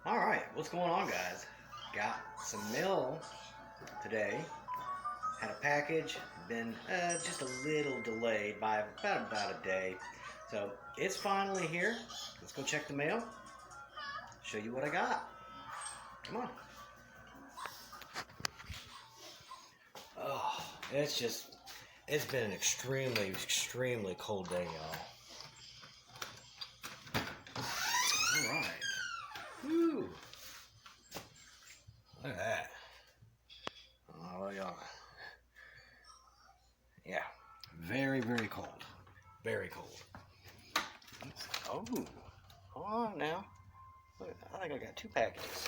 All right, what's going on, guys? Got some mail today. Had a package, been just a little delayed by about a day. So it's finally here. Let's go check the mail. Show you what I got. Come on. Oh, it's been an extremely cold day, y'all. All right. Woo. Look at that. Oh, yeah. Yeah. Very cold. Very cold. Oh. Hold on now. Look, I think I got two packages.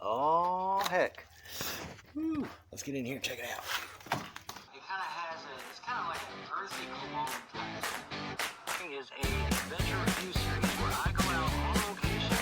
Oh, heck. Woo. Let's get in here and check it out. It kind of has it's kind of like an earthy cologne type. It is a adventure review series where I go out on location.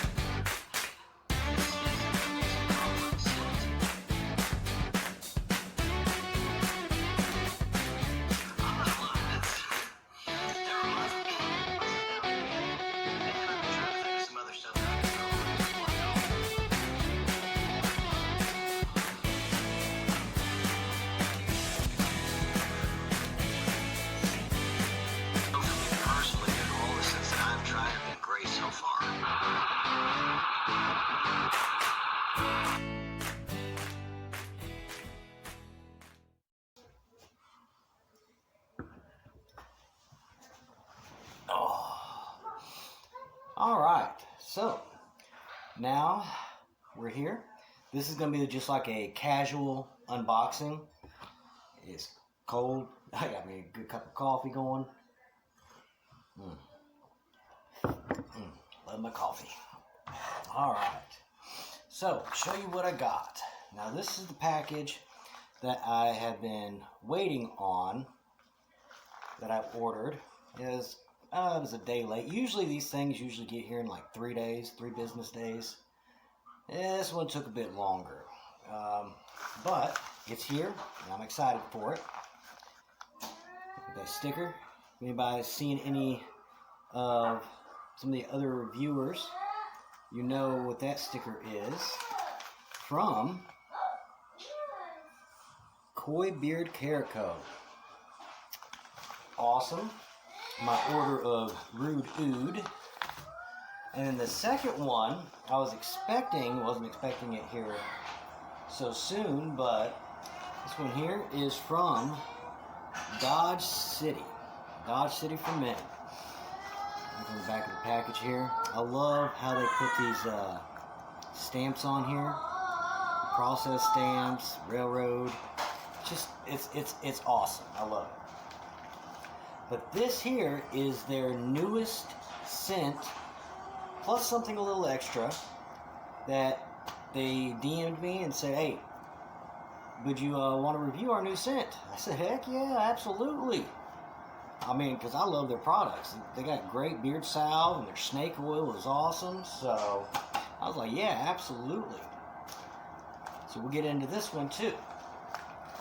All right, so now we're here. This is going to be just like a casual unboxing. It's cold. I got me a good cup of coffee going. Love my coffee. All right, so show you what I got. Now this is the package that I have been waiting on, that I ordered. It was a day late. Usually these things get here in like 3 days, 3 business days. This one took a bit longer. But it's here, and I'm excited for it. The sticker. If anybody's seen any of some of the other reviewers, you know what that sticker is. From Koi Beard Care Co. Awesome. My order of Rude Oud. And then the second one, wasn't expecting it here so soon, but this one here is from Dodge City for Men. Look on the back of the package here. I love how they put these stamps on here. Process stamps, railroad. It's awesome. I love it. But this here is their newest scent, plus something a little extra, that they DM'd me and said, hey, would you want to review our new scent? I said, heck yeah, absolutely. I mean, because I love their products. They got great beard salve, and their snake oil is awesome. So I was like, yeah, absolutely. So we'll get into this one too.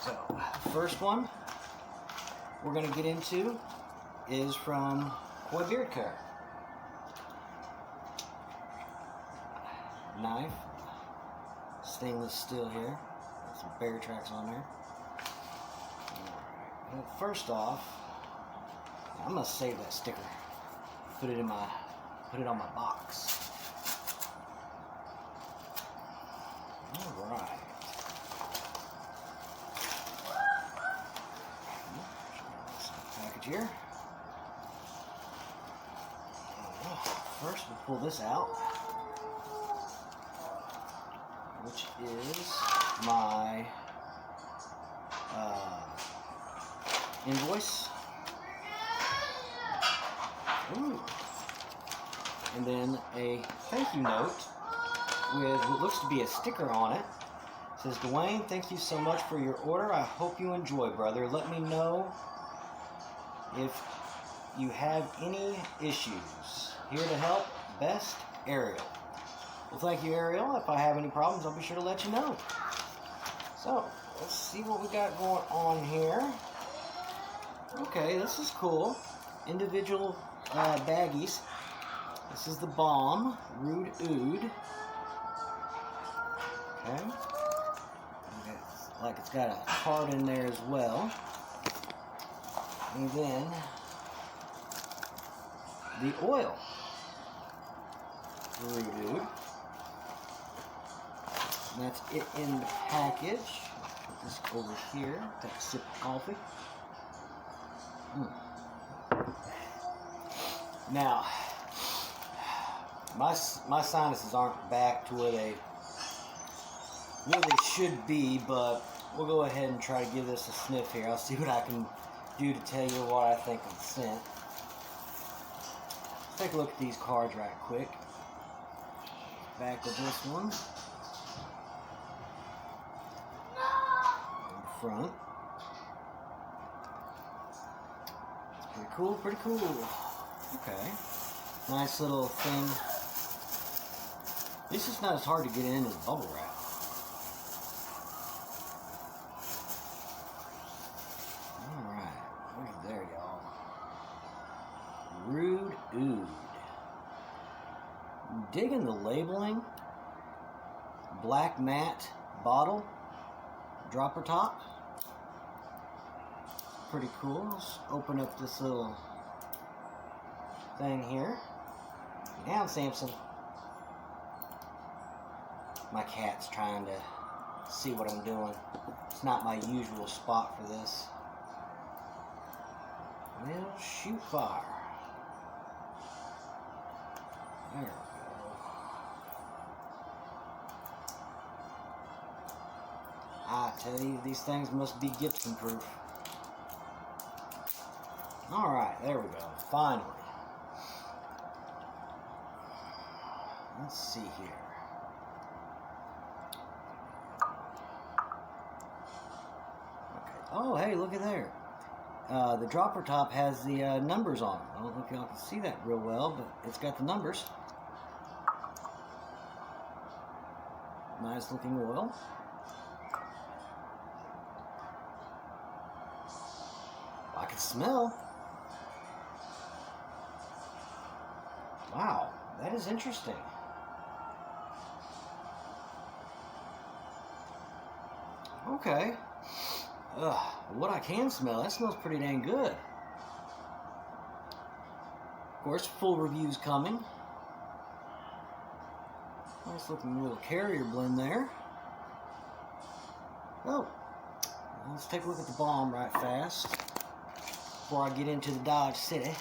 So first one we're going to get into is from Koi Beard Care. Knife, stainless steel here. Got some bear tracks on there. Well, first off, I'm gonna save that sticker. Put it on my box. All right. Package here. First, we'll pull this out, which is my invoice. Ooh. And then a thank you note with what looks to be a sticker on it. It says, Dwayne, thank you so much for your order. I hope you enjoy, brother. Let me know if you have any issues. Here to help, best, Ariel. Well, thank you, Ariel. If I have any problems, I'll be sure to let you know. So, let's see what we got going on here. Okay, this is cool. Individual baggies. This is the bomb, Rude Oud. Okay. Like it's got a card in there as well. And then the oil, Rude Oud. And that's it in the package. Put this over here. Take a sip of coffee. Now, my sinuses aren't back to where they should be, but we'll go ahead and try to give this a sniff here. I'll see what I can do to tell you what I think of the scent. Let's take a look at these cards right quick. Back of this one. In the front. It's pretty cool, pretty cool. Okay. Nice little thing. This is not as hard to get in as bubble wrap. Alright. Look at there, y'all. Rude Oud. Digging the labeling. Black matte bottle. Dropper top. Pretty cool. Let's open up this little thing here. Get down, Samson. My cat's trying to see what I'm doing. It's not my usual spot for this. Well, shoot fire. There we go. I tell you, these things must be Gibson proof. Alright, there we go. Finally. Let's see here. Okay. Oh, hey, look at there. The dropper top has the numbers on it. I don't think y'all can see that real well, but it's got the numbers. Nice looking oil. I can smell. Wow, that is interesting. Okay. What I can smell, that smells pretty dang good. Of course, full review's coming. Nice looking little carrier blend there. Oh, let's take a look at the bomb right fast before I get into the Dodge City.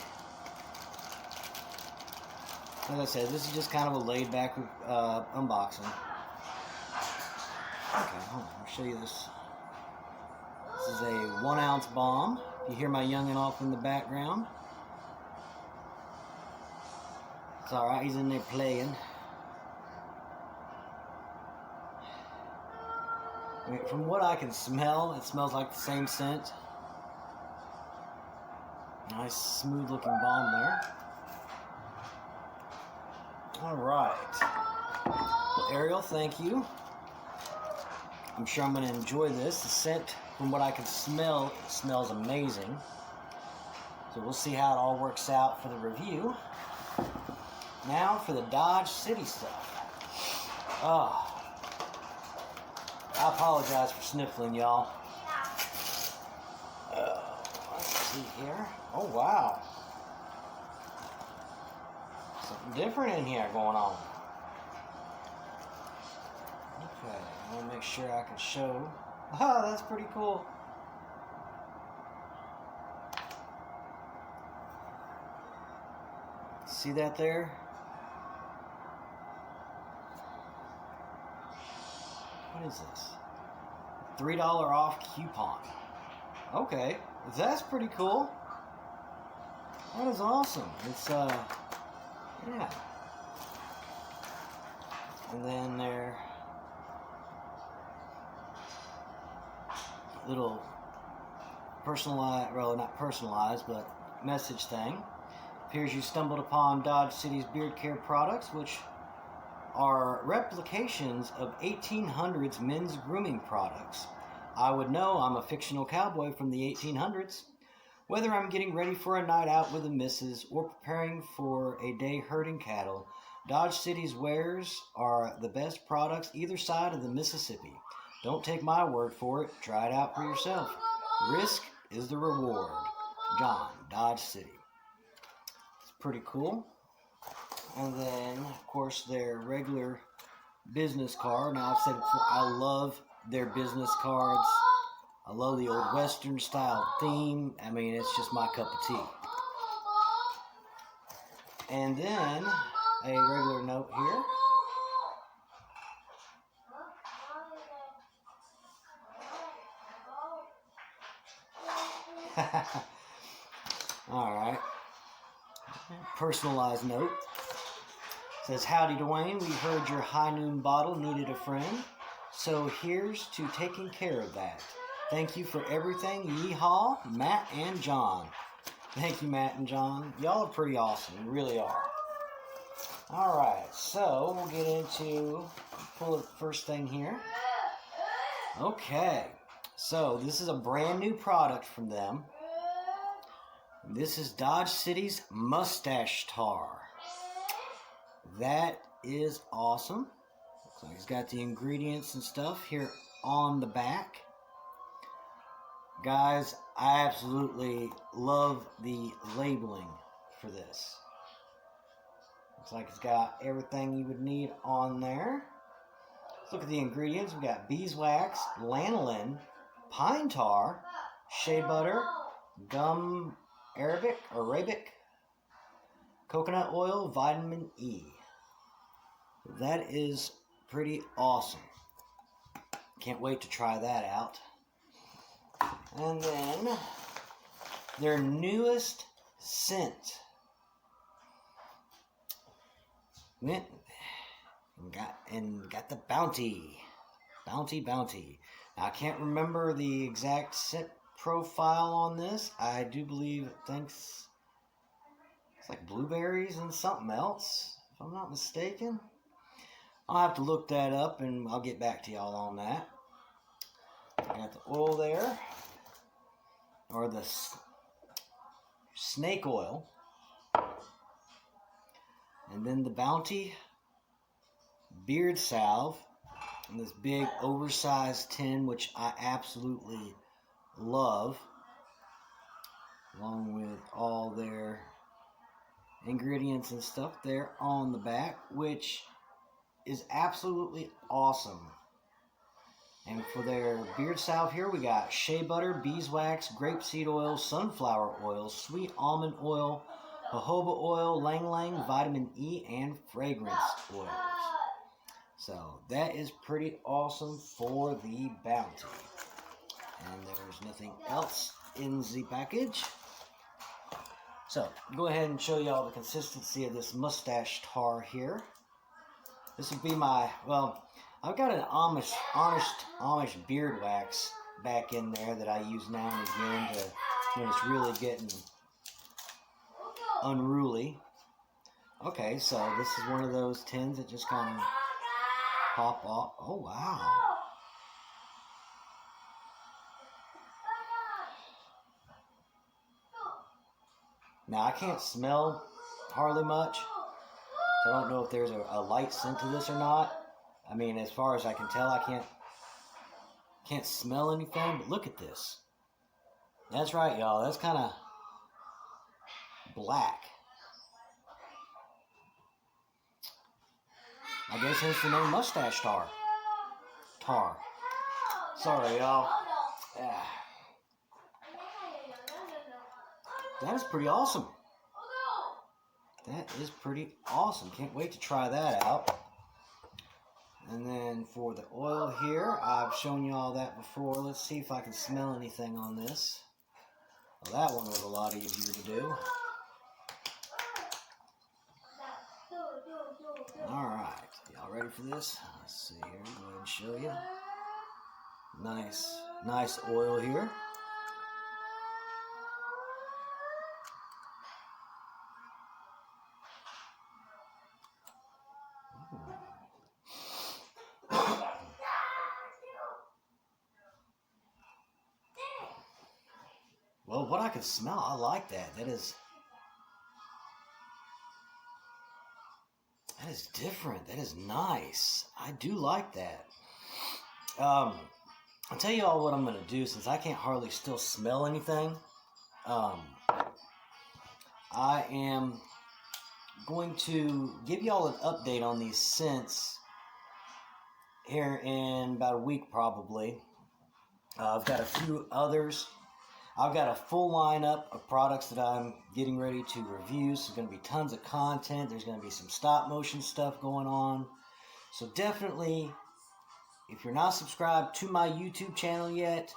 As I said, this is just kind of a laid back unboxing. Okay, hold on, I'll show you this. This is a 1 ounce bomb. You hear my youngin' off in the background. It's alright, he's in there playing. From what I can smell, it smells like the same scent. Nice smooth looking bomb there. Alright. Well, Ariel, thank you. I'm sure I'm going to enjoy this. The scent, from what I can smell, it smells amazing. So we'll see how it all works out for the review. Now for the Dodge City stuff. I apologize for sniffling, y'all. Let's see here. Oh, wow. Something different in here going on. Okay, I want to make sure I can show. Oh, that's pretty cool. See that there? What is this? $3 off coupon. Okay, that's pretty cool. That is awesome. It's yeah. And then their little personalized, well, not personalized, but message thing. Appears you stumbled upon Dodge City's beard care products, which are replications of 1800s men's grooming products. I would know, I'm a fictional cowboy from the 1800s. Whether I'm getting ready for a night out with the missus or preparing for a day herding cattle, Dodge City's wares are the best products either side of the Mississippi. Don't take my word for it. Try it out for yourself. Risk is the reward. John, Dodge City. It's pretty cool. And then, of course, their regular business card. Now, I've said it before, I love their business cards. I love the old Western style theme. I mean, it's just my cup of tea. And then a regular note here. All right. Personalized note. Says, howdy Dwayne, we heard your high noon bottle needed a friend. So here's to taking care of that. Thank you for everything. Yeehaw, Matt and John. Thank you, Matt and John. Y'all are pretty awesome. You really are. All right, so we'll get into, pull up the first thing here. Okay, so this is a brand new product from them. This is Dodge City's Mustache Tar. That is awesome. So he's got the ingredients and stuff here on the back. Guys, I absolutely love the labeling for this. Looks like it's got everything you would need on there. Let's look at the ingredients. We've got beeswax, lanolin, pine tar, shea butter, gum arabic, coconut oil, vitamin E. That is pretty awesome. Can't wait to try that out. And then their newest scent. Went and got the Bounty. Bounty. Now, I can't remember the exact scent profile on this. I do believe it thinks it's like blueberries and something else, if I'm not mistaken. I'll have to look that up and I'll get back to y'all on that. Got the oil there, or the snake oil, and then the Bounty beard salve in this big oversized tin, which I absolutely love, along with all their ingredients and stuff there on the back, which is absolutely awesome. And for their beard salve here, we got shea butter, beeswax, grapeseed oil, sunflower oil, sweet almond oil, jojoba oil, lang-lang, vitamin E, and fragrance oils. So that is pretty awesome for the Bounty. And there's nothing else in the package. So go ahead and show y'all the consistency of this mustache tar here. This would be my, well, I've got an Amish beard wax back in there that I use now and again to, when it's really getting unruly. Okay, so this is one of those tins that just kind of pop off. Oh, wow. Now, I can't smell hardly much, so I don't know if there's a light scent to this or not. I mean, as far as I can tell, I can't smell anything, but look at this. That's right, y'all. That's kind of black. I guess hence the name mustache tar. Sorry, y'all. That is pretty awesome. That is pretty awesome. Can't wait to try that out. And then for the oil here, I've shown you all that before. Let's see if I can smell anything on this. Well, that one was a lot easier to do. Alright, y'all ready for this? Let's see here, go ahead and show you. Nice oil here. Whoa. what I can smell. I like that. That is different. That is nice. I do like that. I'll tell you all what I'm going to do since I can't hardly still smell anything. I am going to give you all an update on these scents here in about a week probably. I've got a few others. I've got a full lineup of products that I'm getting ready to review. So there's going to be tons of content. There's going to be some stop motion stuff going on. So definitely, if you're not subscribed to my YouTube channel yet,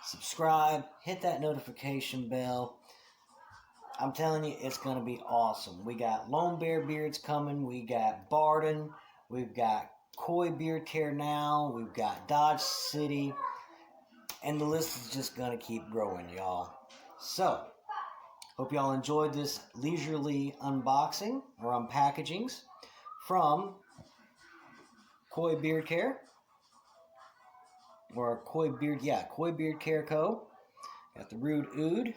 subscribe, hit that notification bell. I'm telling you, it's going to be awesome. We got Lone Bear beards coming. We got Barden. We've got Koi Beard Care now. We've got Dodge City. And the list is just going to keep growing, y'all. So, hope y'all enjoyed this leisurely unboxing or unpackagings from Koi Beard Care. Or Koi Beard Care Co. Got the Rude Oud.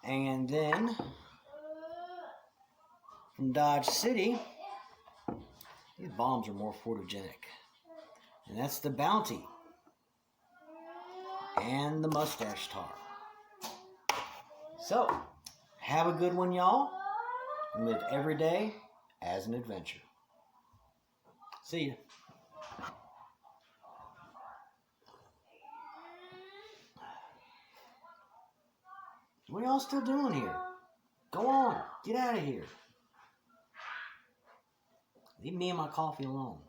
And then, from Dodge City, these bombs are more photogenic. And that's the Bounty. And the Mustache Tar. So, have a good one, y'all. And live every day as an adventure. See ya. What are y'all still doing here? Go on. Get out of here. Leave me and my coffee alone.